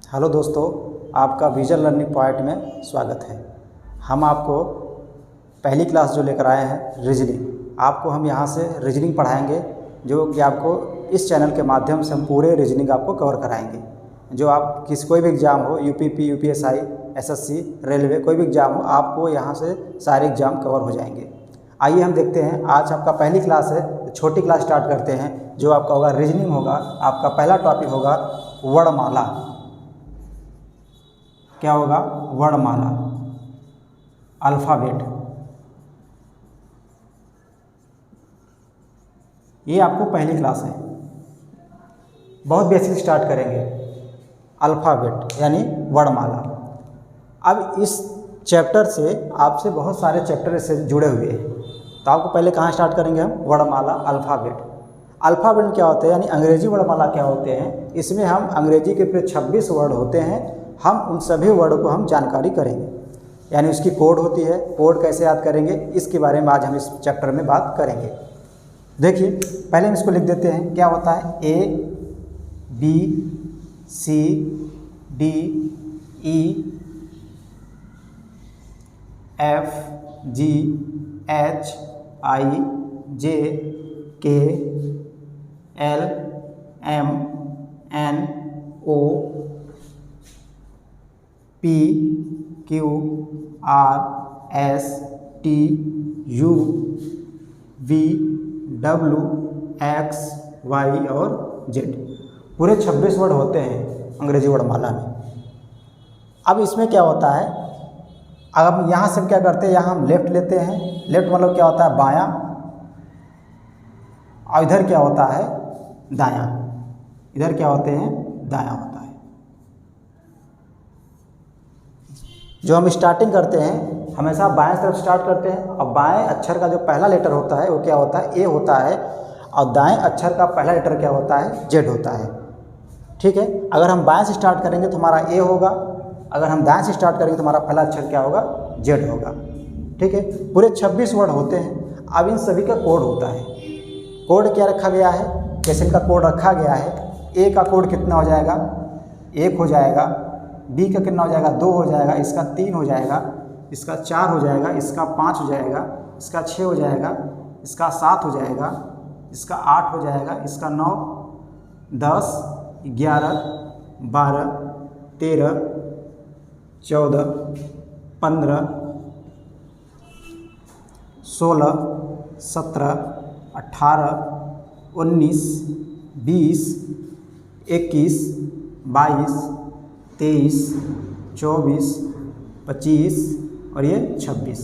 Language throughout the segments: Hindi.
हेलो दोस्तों, आपका विजन लर्निंग पॉइंट में स्वागत है। हम आपको पहली क्लास जो लेकर आए हैं रीजनिंग, आपको हम यहाँ से रीजनिंग पढ़ाएंगे, जो कि आपको इस चैनल के माध्यम से हम पूरे रीजनिंग आपको कवर कराएंगे। जो आप कोई भी एग्ज़ाम हो, यूपीपी, यूपीएसआई, एसएससी, रेलवे, कोई भी एग्ज़ाम हो, आपको यहाँ से सारे एग्ज़ाम कवर हो जाएंगे। आइए हम देखते हैं, आज आपका पहली क्लास है, तो छोटी क्लास स्टार्ट करते हैं। जो आपका होगा रीजनिंग होगा, आपका पहला टॉपिक होगा वर्णमाला। क्या होगा? वर्णमाला, अल्फ़ाबेट। ये आपको पहली क्लास है, बहुत बेसिक स्टार्ट करेंगे। अल्फ़ाबेट यानी वर्णमाला। अब इस चैप्टर से आपसे बहुत सारे चैप्टर से जुड़े हुए हैं, तो आपको पहले कहाँ स्टार्ट करेंगे हम? वर्णमाला, अल्फ़ाबेट। अल्फ़ाबेट क्या होते हैं यानी अंग्रेजी वर्णमाला क्या होते हैं? इसमें हम अंग्रेजी के पूरे 26 वर्ड होते हैं, हम उन सभी वर्ड को हम जानकारी करेंगे, यानी उसकी कोड होती है। कोड कैसे याद करेंगे, इसके बारे में आज हम इस चैप्टर में बात करेंगे। देखिए, पहले हम इसको लिख देते हैं। क्या होता है? A, B, C, D, E, F, G, H, I, J, K, L, M, N, O, P, Q, R, S, T, U, V, W, X, Y और Z। पूरे 26 वर्ड होते हैं अंग्रेजी वर्णमाला में। अब इसमें क्या होता है, अब यहाँ से हम क्या करते हैं, यहाँ हम लेफ्ट लेते हैं। लेफ्ट मतलब क्या होता है? बायां। और इधर क्या होता है? दायां। इधर क्या होते हैं? दायां होता है। जो हम स्टार्टिंग करते हैं हमेशा बाएं तरफ स्टार्ट करते हैं, और बाएं अक्षर का जो पहला लेटर होता है वो क्या होता है? ए होता है। और दाएं अक्षर का पहला लेटर क्या होता है? जेड होता है। ठीक है, अगर हम बाएं से स्टार्ट करेंगे तो हमारा ए होगा, अगर हम दाएं से स्टार्ट करेंगे तो हमारा पहला अक्षर क्या होगा? जेड होगा। ठीक है, पूरे 26 वर्ड होते हैं। अब इन सभी का कोड होता है। कोड क्या रखा गया है? जैसे इनका कोड रखा गया है, ए का कोड कितना हो जाएगा? 1 हो जाएगा। बी का कितना हो जाएगा? 2 हो जाएगा। इसका 3 हो जाएगा। इसका 4 हो जाएगा। इसका 5 हो जाएगा। इसका 6 हो जाएगा। इसका 7 हो जाएगा। इसका 8 हो जाएगा। इसका 9, 10, 11, 12, 13, 14, 15, 16, 17, 18, 19, 20, 21, 22, 23, 24, 25 और ये 26।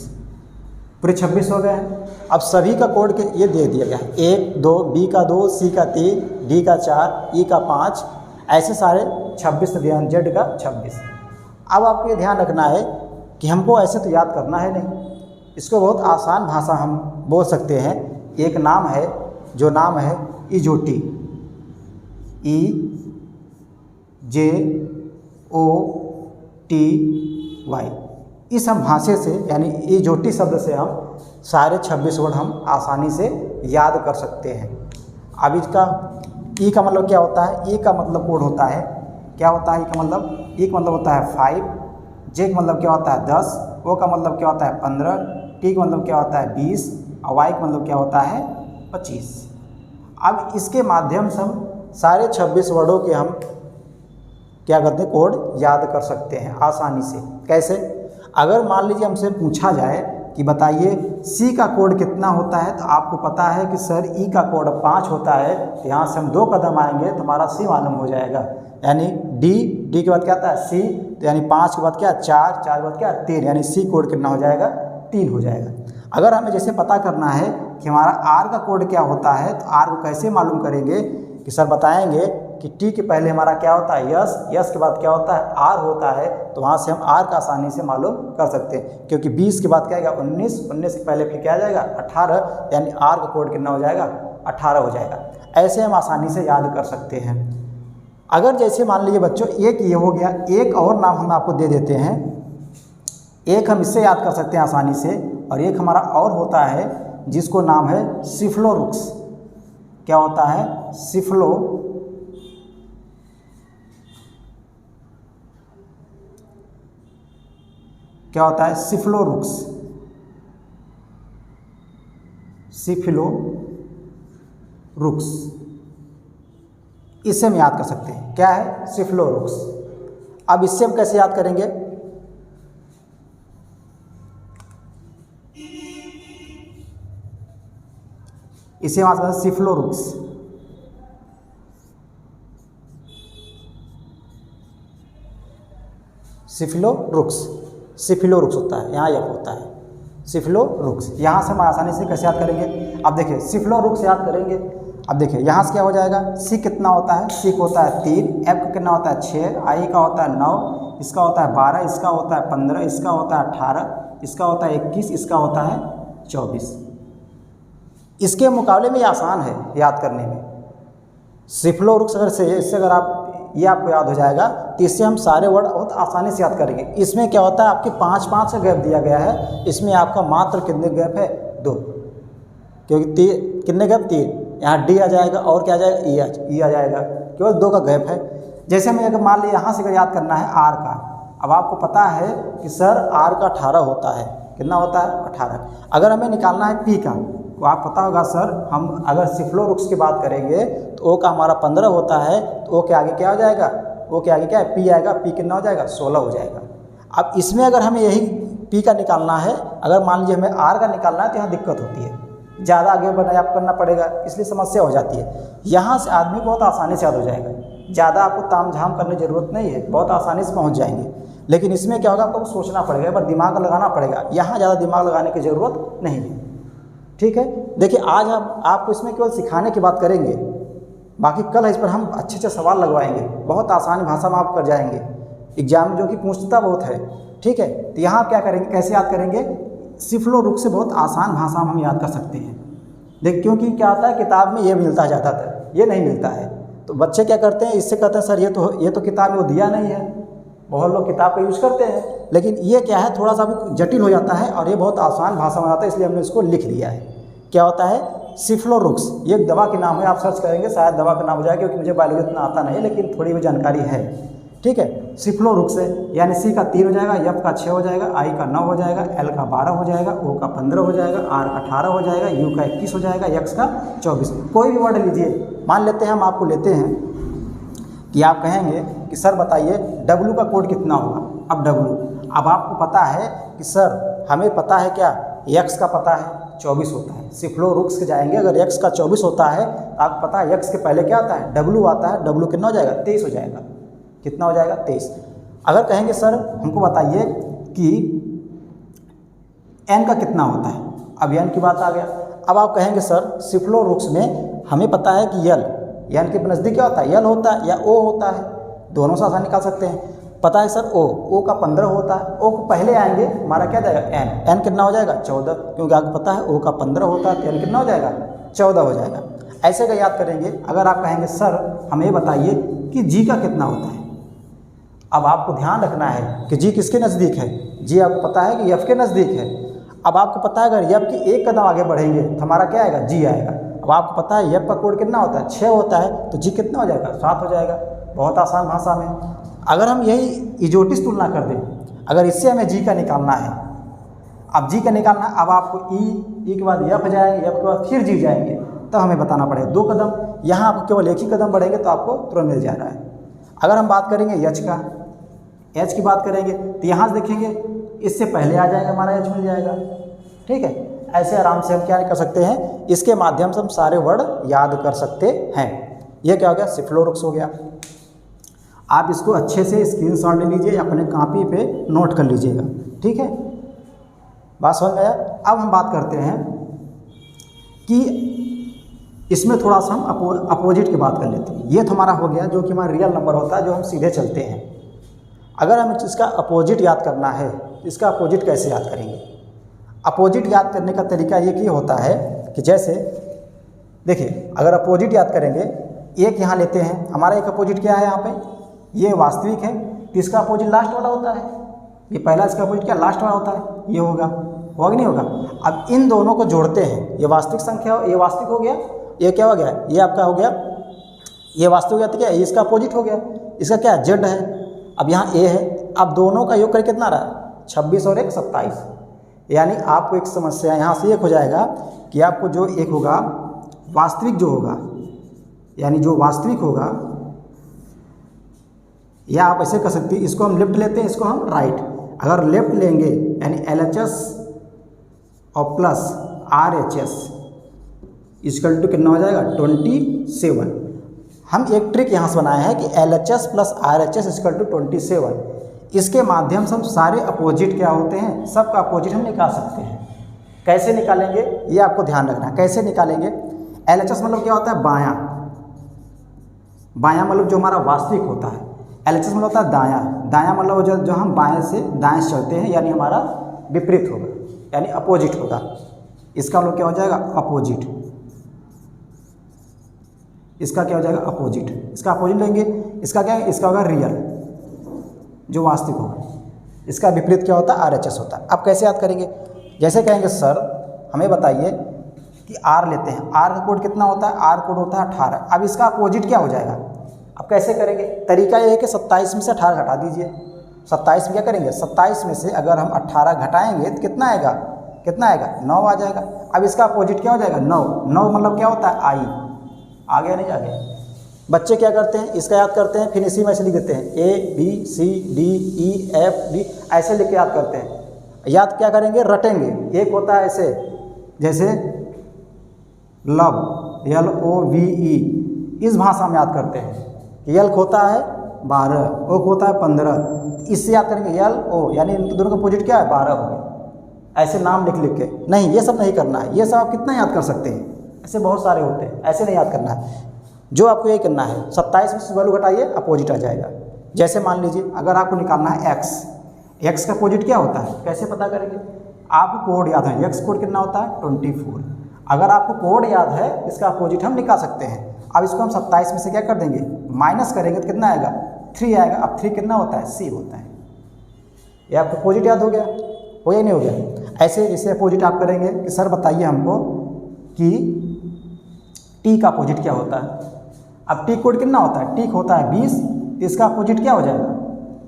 पूरे 26 हो गए हैं। अब सभी का कोड के ये दे दिया गया है। 1, 2, बी का 2, सी का 3, डी का 4, ई का 5, ऐसे सारे 26 ध्यान, जेड का 26। अब आपको ये ध्यान रखना है कि हमको ऐसे तो याद करना है नहीं, इसको बहुत आसान भाषा हम बोल सकते हैं। एक नाम है, जो नाम है इजोटी, EJOTY। इस हम भाषा से यानी इजोटी शब्द से हम सारे 26 वर्ड हम आसानी से याद कर सकते हैं। अब इसका ई का मतलब क्या होता है? ई का मतलब कोड होता है, क्या होता है ई का मतलब? ई का मतलब होता है 5, जे का मतलब क्या होता है 10, ओ का मतलब क्या होता है 15, टी का मतलब क्या होता है 20 और वाई का मतलब क्या होता है 25। अब इसके माध्यम से हम सारे 26 वर्डों के हम क्या करते हैं? कोड याद कर सकते हैं आसानी से। कैसे? अगर मान लीजिए हमसे पूछा जाए कि बताइए सी का कोड कितना होता है, तो आपको पता है कि सर ई का कोड 5 होता है, तो यहाँ से हम 2 कदम आएंगे तो हमारा सी मालूम हो जाएगा। यानी डी के बाद क्या आता है? सी, तो यानी 5 के बाद क्या? 4 के बाद क्या? 3, यानी सी कोड कितना हो जाएगा? 3 हो जाएगा। अगर हमें जैसे पता करना है कि हमारा आर का कोड क्या होता है, तो आर को कैसे मालूम करेंगे कि सर बताएंगे कि टी के पहले हमारा क्या होता है? यस, यस के बाद क्या होता है? आर होता है, तो वहाँ से हम आर का आसानी से मालूम कर सकते हैं, क्योंकि 20 के बाद क्या आएगा? 19, 19 के पहले फिर क्या आ जाएगा? 18, यानी आर का कोड कितना हो जाएगा? 18 हो जाएगा। ऐसे हम आसानी से याद कर सकते हैं। अगर जैसे मान लीजिए बच्चों, एक ये हो गया, एक और नाम हम आपको दे देते हैं। एक हम इससे याद कर सकते हैं आसानी से, और एक हमारा और होता है जिसको नाम है सिफ्लोरुक्स। क्या होता है? क्या होता है, सिफ्लोरुक्स, सिफ्लोरुक्स, इससे हम याद कर सकते हैं। क्या है, सिफ्लोरुक्स। अब इससे हम कैसे याद करेंगे, इसे हम याद करें सिफ्लोरुक्स, सिफ्लोरुक्स, सिफिलोरुक्स होता है, यहाँ यफ होता है, सिफ्लोरुक्स। यहाँ से हम आसानी से कैसे याद करेंगे, अब देखिए सिफ्लोरुक्स याद करेंगे। अब देखिए यहाँ से क्या हो जाएगा, सी कितना होता है, सी होता है 3, एफ का कितना होता है 6, आई का होता है 9, इसका होता है 12, इसका होता है 15, इसका होता है 18, इसका होता है 21, इसका होता है 24। इसके मुकाबले में ये आसान है याद करने में। सिफ्लोरुक्स अगर से इससे अगर आप ये आपको याद हो जाएगा तो इससे हम सारे वर्ड बहुत आसानी से याद करेंगे। इसमें क्या होता है, आपके 5-5 का गैप दिया गया है, इसमें आपका मात्र कितने गैप है, 2, क्योंकि कितने गैप, 3, यहाँ डी आ जाएगा और क्या आ जाएगा, ई आ जाएगा, केवल 2 का गैप है। जैसे हमें अगर मान लिया यहाँ से अगर याद करना है आर का, अब आपको पता है कि सर आर का 18 होता है, कितना होता है 18। अगर हमें निकालना है पी का, तो आप पता होगा सर, हम अगर सिफ्लोरुक्स की बात करेंगे तो ओ का हमारा 15 होता है, तो ओ के आगे क्या हो जाएगा, ओ के आगे क्या है, पी आएगा, पी कितना हो जाएगा, 16 हो जाएगा। अब इसमें अगर हमें यही पी का निकालना है, अगर मान लीजिए हमें आर का निकालना है तो यहाँ दिक्कत होती है, ज़्यादा आगे बढ़ना आप करना पड़ेगा, इसलिए समस्या हो जाती है। यहाँ से आदमी बहुत आसानी से याद हो जाएगा, ज़्यादा आपको ताम झाम करने की ज़रूरत नहीं है, बहुत आसानी से पहुँच जाएंगे। लेकिन इसमें क्या होगा, आपको सोचना पड़ेगा, बस दिमाग लगाना पड़ेगा, यहाँ ज़्यादा दिमाग लगाने की ज़रूरत नहीं है। ठीक है, देखिए आज हम आपको इसमें केवल सिखाने की बात करेंगे, बाकी कल इस पर हम अच्छे अच्छे सवाल लगवाएंगे, बहुत आसान भाषा में आप कर जाएंगे एग्जाम में, जो कि पूछता बहुत है। ठीक है, तो यहाँ आप क्या करेंगे, कैसे याद करेंगे, सिफ्लोरुक्स से बहुत आसान भाषा में हम याद कर सकते हैं। देख क्योंकि क्या होता है, किताब में ये मिलता है ज़्यादातर, ये नहीं मिलता है, तो बच्चे क्या करते हैं, इससे कहते हैं सर ये तो किताब में वो दिया नहीं है। बहुत लोग किताब का यूज़ करते हैं, लेकिन ये क्या है, थोड़ा सा भी जटिल हो जाता है और ये बहुत आसान भाषा में आता है, इसलिए हमने इसको लिख लिया है। क्या होता है, सिफ्लोरुक्स, ये एक दवा के नाम है, आप सर्च करेंगे शायद दवा का नाम हो जाएगा, क्योंकि मुझे बायोलॉजी इतना आता नहीं है, लेकिन थोड़ी भी जानकारी है। ठीक है, सिफ्लोरुक्स है, यानी सी का 3 हो जाएगा, एफ का 6 हो जाएगा, आई का 9 हो जाएगा, एल का 12 हो जाएगा, ओ का 15 हो जाएगा, आर का 18 हो जाएगा, यू का 21 हो जाएगा, एक्स का 24। कोई भी वर्ड लीजिए, मान लेते हैं हम आपको लेते हैं कि आप कहेंगे कि सर बताइए डब्लू का कोड कितना होगा। अब डब्लू, अब आपको पता है कि सर हमें पता है क्या, एक्स का पता है 24 होता है। सिफ्लोरुक्स के जाएंगे, अगर एक्स का 24 होता है, आपको पता है एक्स के पहले क्या आता है, डब्लू आता है, डब्लू कितना हो जाएगा, 23 हो जाएगा, कितना हो जाएगा 23। अगर कहेंगे सर हमको बताइए कि एन का कितना होता है, अब एन की बात आ गया। अब आप कहेंगे सर सिफ्लोरुक्स में हमें पता है कि एल के नज़दीक क्या होता है, एल होता है या ओ होता है, दोनों से आसान निकाल सकते हैं। पता है सर ओ का 15 होता है, ओ को पहले आएंगे हमारा क्या जाएगा, एन कितना हो जाएगा 14, क्योंकि आपको पता है ओ का 15 होता है, तो एन कितना हो जाएगा 14 हो जाएगा। ऐसे का याद करेंगे। अगर आप कहेंगे सर हमें बताइए कि जी का कितना होता है, अब आपको ध्यान रखना है कि जी किसके नज़दीक है, जी आपको पता है कि एफ के नज़दीक है। अब आपको पता है अगर एफ की एक कदम आगे बढ़ेंगे तो हमारा क्या आएगा, जी आएगा। अब आपको पता है एफ का कोड कितना होता है, 6 होता है, तो जी कितना हो जाएगा 7 हो जाएगा। बहुत आसान भाषा में। अगर हम यही इजोटिस तुलना कर दें, अगर इससे हमें जी का निकालना है, अब जी का निकालना है, अब आपको ई के बाद एफ जाएंगे, एफ के बाद फिर जी जाएंगे, तो हमें बताना पड़ेगा 2 कदम। यहाँ आपको केवल एक ही कदम बढ़ेंगे तो आपको तुरंत मिल जा रहा है। अगर हम बात करेंगे एच की बात करेंगे तो यहाँ से देखेंगे इससे पहले आ जाएगा, हमारा एच मिल जाएगा। ठीक है, ऐसे आराम से हम क्या कर सकते हैं, इसके माध्यम से हम सारे वर्ड याद कर सकते हैं। यह क्या हो गया, सिफ्लोरुक्स हो गया। आप इसको अच्छे से स्क्रीनशॉट ले लीजिए, अपने कॉपी पे नोट कर लीजिएगा। ठीक है, बात समझ में आया। अब हम बात करते हैं कि इसमें थोड़ा सा हम अपोजिट की बात कर लेते हैं। ये तो हमारा हो गया जो कि हमारा रियल नंबर होता है, जो हम सीधे चलते हैं। अगर हम इसका अपोजिट याद करना है, इसका अपोजिट कैसे याद करेंगे। अपोजिट याद करने का तरीका ये होता है कि जैसे देखिए, अगर अपोजिट याद करेंगे, एक यहाँ लेते हैं, हमारा एक अपोजिट क्या है, यहाँ पे ये वास्तविक है, तो इसका अपोजिट लास्ट वाला होता है। ये पहला, इसका अपोजिट क्या लास्ट वाला होता है, ये होगा कि नहीं होगा। अब इन दोनों को जोड़ते हैं, ये वास्तविक संख्या, ये वास्तविक हो गया, ये क्या हो गया, ये आपका हो गया, ये वास्तविक हो गया, तो क्या इसका अपोजिट हो गया, इसका क्या जेड है। अब यहाँ ए है, अब दोनों का योग करके कितना रहा, 26 और एक 27, यानी आपको एक समस्या यहाँ से एक हो जाएगा कि आपको जो एक होगा वास्तविक जो होगा, यानी जो वास्तविक होगा, या आप ऐसे कर सकते हैं, इसको हम लेफ्ट लेते हैं, इसको हम राइट। अगर लेफ्ट लेंगे यानी LHS और प्लस RHS इक्वल टू कितना हो जाएगा 27। हम एक ट्रिक यहाँ से बनाए हैं कि LHS plus RHS equal to 27। इसके माध्यम से हम सारे अपोजिट क्या होते हैं, सबका अपोजिट हम निकाल सकते हैं। कैसे निकालेंगे ये आपको ध्यान रखना है। कैसे निकालेंगे, LHS मतलब क्या होता है बायां, बायां मतलब जो हमारा वास्तविक होता है। LHS मतलब होता है दायां, दायां मतलब जो हम बाएं से दाएं चलते हैं, यानी हमारा विपरीत होगा, यानी अपोजिट होगा। इसका मतलब क्या हो जाएगा अपोजिट, इसका क्या हो जाएगा अपोजिट। इसका अपोजिट लेंगे, इसका क्या है, इसका होगा रियल जो वास्तविक होगा। इसका विपरीत क्या होता है RHS होता है। अब कैसे याद करेंगे, जैसे कहेंगे सर हमें बताइए कि R लेते हैं, R का कोड कितना होता है, R कोड होता है 18। अब इसका अपोजिट क्या हो जाएगा, अब कैसे करेंगे, तरीका ये है कि 27 में से 18 घटा दीजिए। 27 में क्या करेंगे, 27 में से अगर हम 18 घटाएंगे तो कितना आएगा, कितना आएगा 9 आ जाएगा। अब इसका अपोजिट क्या हो जाएगा 9, 9 मतलब क्या होता है I, आगे नहीं आगे। बच्चे क्या करते हैं, इसका याद करते हैं, फिर इसी में से लिख देते हैं ABCDEFD ऐसे लिख के याद करते हैं। याद क्या करेंगे, रटेंगे। एक होता है ऐसे जैसे लव LOVE, इस भाषा में याद करते हैं। यल होता है 12, ओ होता है 15, इससे याद करेंगे LO, यानी इनके दोनों का अपोजिट क्या है 12 हो गया। ऐसे नाम लिख लिख के नहीं, ये सब नहीं करना है। ये सब आप कितना याद कर सकते हैं, ऐसे बहुत सारे होते हैं, ऐसे नहीं याद करना है। जो आपको ये करना है 27 में से वैल्यू घटाइए, अपोजिट आ जाएगा। जैसे मान लीजिए अगर आपको निकालना है x का अपोजिट क्या होता है, कैसे पता करेंगे, आपको कोड याद है, x कोड कितना होता है 24। अगर आपको कोड याद है इसका अपोजिट हम निकाल सकते हैं। अब इसको हम 27 में से क्या कर देंगे, माइनस करेंगे तो कितना आएगा 3 आएगा। अब 3 कितना होता है C होता है। ये आपको अपोजिट याद हो गया, हो या नहीं हो गया। ऐसे इसे अपोजिट आप करेंगे कि सर बताइए हमको कि T का अपोजिट क्या होता है। अब T कोड कितना होता है, T होता है 20, तो इसका अपोजिट क्या हो जाएगा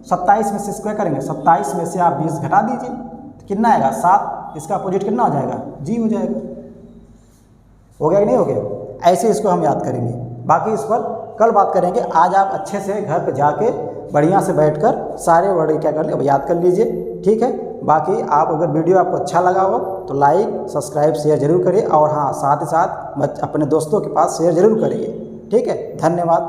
27 में से इसको क्या करेंगे, 27 में से आप 20 घटा दीजिए तो कितना आएगा 7, इसका अपोजिट कितना हो जाएगा G हो जाएगा। हो गया कि नहीं हो गया। ऐसे इसको हम याद करेंगे, बाकी इस पर कल बात करेंगे। आज आप अच्छे से घर पे जाके बढ़िया से बैठकर सारे वर्ड क्या कर ले याद कर लीजिए, ठीक है। बाकी आप अगर वीडियो आपको अच्छा लगा हो तो लाइक सब्सक्राइब शेयर जरूर करिए, और हाँ साथ ही साथ अपने दोस्तों के पास शेयर जरूर करिए, ठीक है। धन्यवाद।